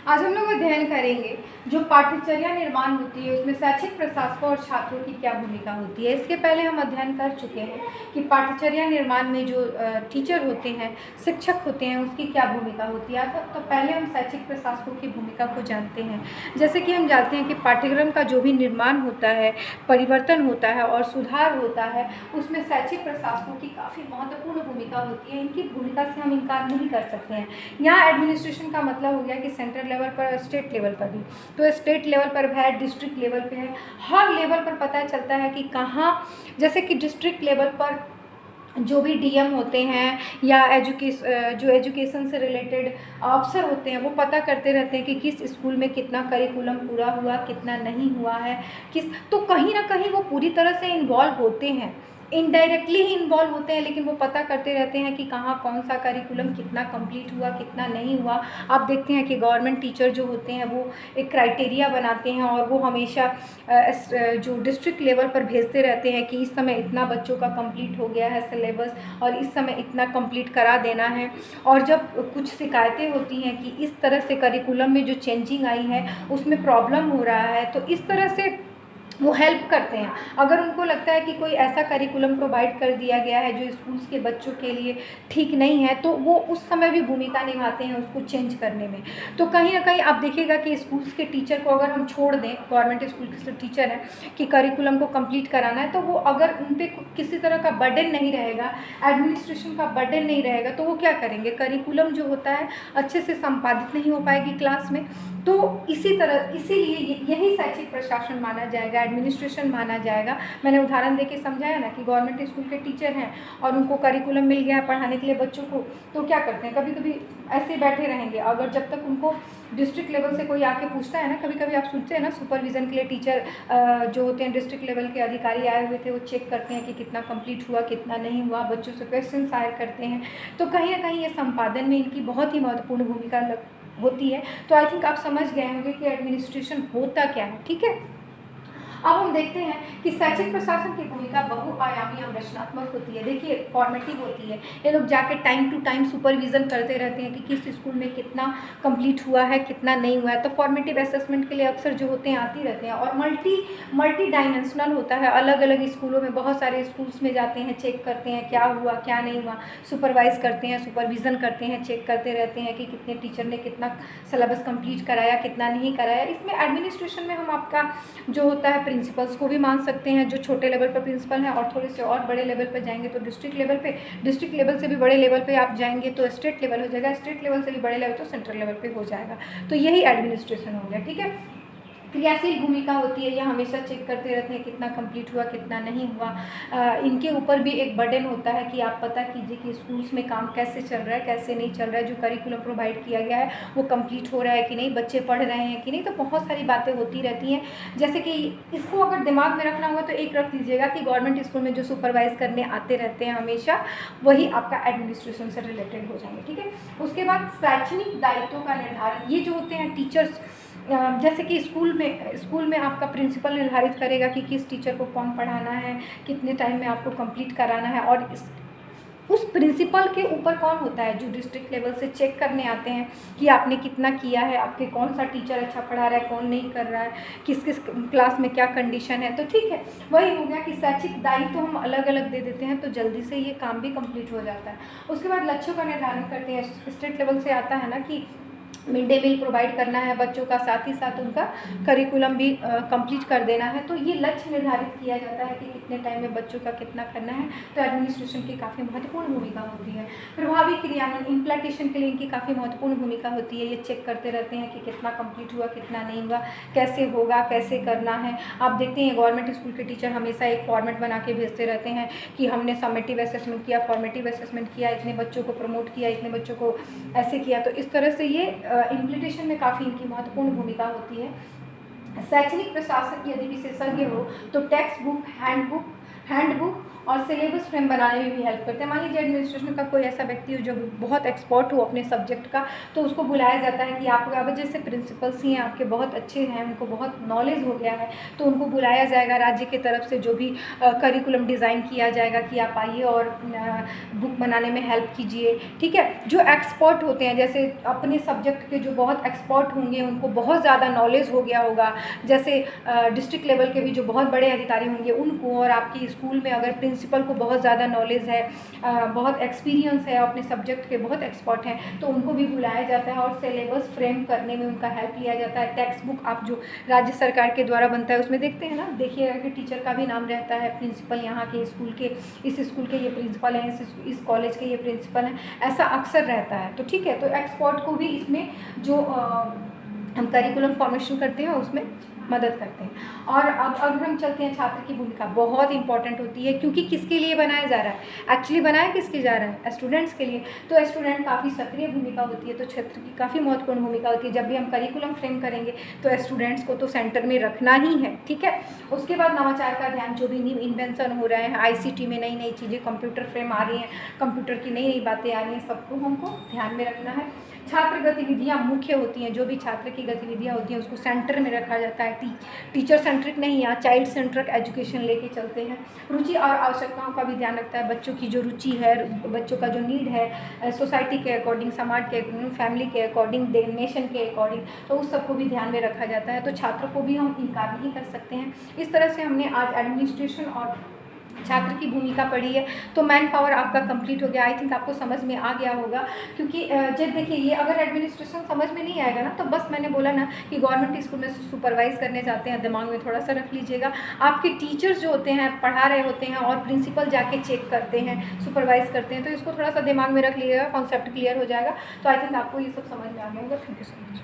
आज हम लोग अध्ययन करेंगे जो पाठ्यचर्या निर्माण होती है उसमें शैक्षिक प्रशासकों और छात्रों की क्या भूमिका होती है। इसके पहले हम अध्ययन कर चुके हैं कि पाठ्यचर्या निर्माण में जो टीचर होते हैं, शिक्षक होते हैं, उसकी क्या भूमिका होती है। तो पहले हम शैक्षिक प्रशासकों की भूमिका को जानते हैं। जैसे कि हम जानते हैं कि पाठ्यक्रम का जो भी निर्माण होता है, परिवर्तन होता है और सुधार होता है, उसमें शैक्षिक प्रशासकों की काफ़ी महत्वपूर्ण भूमिका होती है। इनकी भूमिका से हम इनकार नहीं कर सकते हैं। यहाँ एडमिनिस्ट्रेशन का मतलब हो गया कि सेंट्रल लेवल पर, स्टेट लेवल पर भी, तो स्टेट लेवल पर है, डिस्ट्रिक्ट लेवल पे है, हर लेवल पर पता चलता है कि कहाँ, जैसे कि डिस्ट्रिक्ट लेवल पर जो भी डीएम होते हैं या एजुकेशन से रिलेटेड अफसर होते हैं वो पता करते रहते हैं कि किस स्कूल में कितना करिकुलम पूरा हुआ, कितना नहीं हुआ है, तो कहीं ना कहीं वो पूरी तरह से इन्वॉल्व होते हैं, इनडायरेक्टली ही इन्वॉल्व होते हैं, लेकिन वो पता करते रहते हैं कि कहाँ कौन सा करिकुलम कितना कंप्लीट हुआ, कितना नहीं हुआ। आप देखते हैं कि गवर्नमेंट टीचर जो होते हैं वो एक क्राइटेरिया बनाते हैं और वो हमेशा जो डिस्ट्रिक्ट लेवल पर भेजते रहते हैं कि इस समय इतना बच्चों का कंप्लीट हो गया है सिलेबस और इस समय इतना कंप्लीट करा देना है। और जब कुछ शिकायतें होती हैं कि इस तरह से करिकुलम में जो चेंजिंग आई है उसमें प्रॉब्लम हो रहा है, तो इस तरह से वो हेल्प करते हैं। अगर उनको लगता है कि कोई ऐसा करिकुलम प्रोवाइड कर दिया गया है जो स्कूल्स के बच्चों के लिए ठीक नहीं है, तो वो उस समय भी भूमिका निभाते हैं उसको चेंज करने में। तो कहीं ना कहीं आप देखिएगा कि स्कूल्स के टीचर को अगर हम छोड़ दें, गवर्नमेंट स्कूल के टीचर हैं कि करिकुलम को कंप्लीट कराना है, तो वो अगर उन पर किसी तरह का बर्डन नहीं रहेगा, एडमिनिस्ट्रेशन का बर्डन नहीं रहेगा, तो वो क्या करेंगे, करिकुलम जो होता है अच्छे से संपादित नहीं हो पाएगी क्लास में। तो इसीलिए यही शैक्षिक प्रशासन माना जाएगा, एडमिनिस्ट्रेशन माना जाएगा। मैंने उदाहरण देके समझाया ना कि गवर्नमेंट स्कूल के टीचर हैं और उनको करिकुलम मिल गया है पढ़ाने के लिए बच्चों को, तो क्या करते हैं, कभी कभी ऐसे बैठे रहेंगे। अगर जब तक उनको डिस्ट्रिक्ट लेवल से कोई आके पूछता है ना, कभी कभी आप सुनते हैं ना, सुपरविज़न के लिए टीचर जो होते हैं, डिस्ट्रिक्ट लेवल के अधिकारी आए हुए थे, वो चेक करते हैं कि कितना कंप्लीट हुआ, कितना नहीं हुआ, बच्चों से क्वेश्चन फायर करते हैं। तो कहीं ना कहीं ये संपादन में इनकी बहुत ही महत्वपूर्ण भूमिका होती है। तो आई थिंक आप समझ गए होंगे कि एडमिनिस्ट्रेशन होता क्या है। ठीक है, अब हम देखते हैं कि शैक्षिक प्रशासन की भूमिका बहुआयामी और रचनात्मक होती है। देखिए, फॉर्मेटिव होती है। ये लोग जाके टाइम टू टाइम सुपरविज़न करते रहते हैं कि किस स्कूल में कितना कंप्लीट हुआ है, कितना नहीं हुआ है। तो फॉर्मेटिव असेसमेंट के लिए अक्सर जो होते हैं आती रहते हैं। और मल्टी डायमेंशनल होता है, अलग अलग स्कूलों में, बहुत सारे स्कूल्स में जाते हैं, चेक करते हैं क्या हुआ क्या नहीं हुआ, सुपरवाइज करते हैं, सुपरविज़न करते हैं, चेक करते रहते हैं कि कितने टीचर ने कितना सिलेबस कंप्लीट कराया, कितना नहीं कराया। इसमें एडमिनिस्ट्रेशन में हम आपका जो होता है प्रिंसिपल्स को भी मान सकते हैं, जो छोटे लेवल पर प्रिंसिपल हैं, और थोड़े से और बड़े लेवल पर जाएंगे तो डिस्ट्रिक्ट लेवल पे, डिस्ट्रिक्ट लेवल से भी बड़े लेवल पे आप जाएंगे तो स्टेट लेवल हो जाएगा, स्टेट लेवल से भी बड़े लेवल तो सेंट्रल लेवल पे हो जाएगा। तो यही एडमिनिस्ट्रेशन हो गया। ठीक है, क्रियाशील भूमिका होती है, ये हमेशा चेक करते रहते हैं कितना कंप्लीट हुआ, कितना नहीं हुआ। इनके ऊपर भी एक बर्डन होता है कि आप पता कीजिए कि स्कूल्स में काम कैसे चल रहा है, कैसे नहीं चल रहा है, जो करिकुलम प्रोवाइड किया गया है वो कंप्लीट हो रहा है कि नहीं, बच्चे पढ़ रहे हैं कि नहीं। तो बहुत सारी बातें होती रहती हैं। जैसे कि इसको अगर दिमाग में रखना होगा तो एक रख लीजिएगा कि गवर्नमेंट स्कूल में जो सुपरवाइज करने आते रहते हैं हमेशा, वही आपका एडमिनिस्ट्रेशन से रिलेटेड हो जाएंगे। ठीक है, उसके बाद शैक्षणिक दायित्वों का निर्धारण, ये जो होते हैं टीचर्स, जैसे कि स्कूल में आपका प्रिंसिपल निर्धारित करेगा कि किस टीचर को कौन पढ़ाना है, कितने टाइम में आपको कंप्लीट कराना है। और उस प्रिंसिपल के ऊपर कौन होता है, जो डिस्ट्रिक्ट लेवल से चेक करने आते हैं कि आपने कितना किया है, आपके कौन सा टीचर अच्छा पढ़ा रहा है, कौन नहीं कर रहा है, किस किस क्लास में क्या कंडीशन है। तो ठीक है, वही हो गया कि शैक्षिक दायित्व तो हम अलग अलग दे देते हैं तो जल्दी से ये काम भी कंप्लीट हो जाता है। उसके बाद लक्ष्यों का निर्धारण करते हैं। स्टेट लेवल से आता है ना कि मिड डे मील प्रोवाइड करना है बच्चों का, साथ ही साथ उनका करिकुलम भी कंप्लीट कर देना है। तो ये लक्ष्य निर्धारित किया जाता है कि कितने टाइम में बच्चों का कितना करना है। तो एडमिनिस्ट्रेशन की काफ़ी महत्वपूर्ण भूमिका होती है। प्रभावी क्रियान्वयन, इम्प्लीमेंटेशन के लिए इनकी काफ़ी महत्वपूर्ण भूमिका होती है। ये चेक करते रहते हैं कि कितना कंप्लीट हुआ, कितना नहीं हुआ, कैसे होगा, कैसे करना है। आप देखते हैं गवर्नमेंट स्कूल के टीचर हमेशा एक फॉर्मेट बना के भेजते रहते हैं कि हमने समेटिव असेसमेंट किया, फॉर्मेटिव असेसमेंट किया, इतने बच्चों को प्रमोट किया, इतने बच्चों को ऐसे किया। तो इस तरह से ये इम्प्लीमेंटेशन में काफ़ी इनकी महत्वपूर्ण भूमिका होती है। शैक्षणिक प्रशासक यदि विशेषज्ञ हो तो टेक्स्ट बुक, हैंडबुक, हैंडबुक और सिलेबस फ्रेम बनाने में भी हेल्प करते हैं। मान लीजिए एडमिनिस्ट्रेशन का कोई ऐसा व्यक्ति हो जो बहुत एक्सपर्ट हो अपने सब्जेक्ट का, तो उसको बुलाया जाता है कि आप अब जैसे प्रिंसिपल्स ही हैं आपके बहुत अच्छे हैं, उनको बहुत नॉलेज हो गया है, तो उनको बुलाया जाएगा राज्य की तरफ से, जो भी करिकुलम डिज़ाइन किया जाएगा कि आप आइए और बुक बनाने में हेल्प कीजिए, ठीक है। जो एक्सपर्ट होते हैं, जैसे अपने सब्जेक्ट के जो बहुत एक्सपर्ट होंगे, उनको बहुत ज़्यादा नॉलेज हो गया होगा, जैसे डिस्ट्रिक्ट लेवल के भी जो बहुत बड़े अधिकारी होंगे उनको, और आपकी स्कूल में अगर प्रिंसिपल को बहुत ज़्यादा नॉलेज है, बहुत एक्सपीरियंस है, अपने सब्जेक्ट के बहुत एक्सपर्ट हैं, तो उनको भी बुलाया जाता है और सिलेबस फ्रेम करने में उनका हेल्प लिया जाता है। टेक्स्ट बुक आप जो राज्य सरकार के द्वारा बनता है उसमें देखते हैं ना, देखिएगा कि टीचर का भी नाम रहता है, प्रिंसिपल यहाँ के स्कूल के, इस स्कूल के ये प्रिंसिपल हैं, इस कॉलेज के ये प्रिंसिपल हैं, ऐसा अक्सर रहता है। तो ठीक है, तो एक्सपर्ट को भी इसमें जो हम करिकुलम फॉर्मेशन करते हैं उसमें मदद करते हैं। और अब अगर हम चलते हैं, छात्र की भूमिका बहुत इंपॉर्टेंट होती है, क्योंकि किसके लिए बनाया जा रहा है, एक्चुअली बनाया किसके जा रहा है, स्टूडेंट्स के लिए। तो स्टूडेंट काफ़ी सक्रिय भूमिका होती है, तो छात्र की काफ़ी महत्वपूर्ण भूमिका होती है। जब भी हम करिकुलम फ्रेम करेंगे तो स्टूडेंट्स को तो सेंटर में रखना ही है, ठीक है। उसके बाद नवाचार का ध्यान, जो भी न्यू इन्वेंशन हो रहे हैं, ICT में नई नई चीज़ें, कंप्यूटर फ्रेम आ रही हैं, कंप्यूटर की नई नई बातें आ रही हैं, सबको हमको ध्यान में रखना है। छात्र गतिविधियाँ मुख्य होती हैं, जो भी छात्र की गतिविधियाँ होती हैं उसको सेंटर में रखा जाता है। टीचर सेंट्रिक नहीं, यहाँ चाइल्ड सेंट्रिक एजुकेशन लेके चलते हैं। रुचि और आवश्यकताओं का भी ध्यान रखता है, बच्चों की जो रुचि है, बच्चों का जो नीड है, सोसाइटी के अकॉर्डिंग, समाज के अकॉर्डिंग, फैमिली के अकॉर्डिंग, नेशन के अकॉर्डिंग, तो उस सबको भी ध्यान में रखा जाता है। तो छात्र को भी हम इनकार नहीं कर सकते हैं। इस तरह से हमने आज एडमिनिस्ट्रेशन और छात्र की भूमिका पढ़ी है। तो मैन पावर आपका कंप्लीट हो गया। आई थिंक आपको समझ में आ गया होगा, क्योंकि जब देखिए ये अगर एडमिनिस्ट्रेशन समझ में नहीं आएगा ना, तो बस मैंने बोला ना कि गवर्नमेंट स्कूल में सुपरवाइज करने जाते हैं, दिमाग में थोड़ा सा रख लीजिएगा। आपके टीचर्स जो होते हैं पढ़ा रहे होते हैं और प्रिंसिपल जाके चेक करते हैं, सुपरवाइज करते हैं, तो इसको थोड़ा सा दिमाग में रख लीजिएगा, कॉन्सेप्ट क्लियर हो जाएगा। तो आई थिंक आपको ये सब समझ में आ गया होगा। Thank you so much.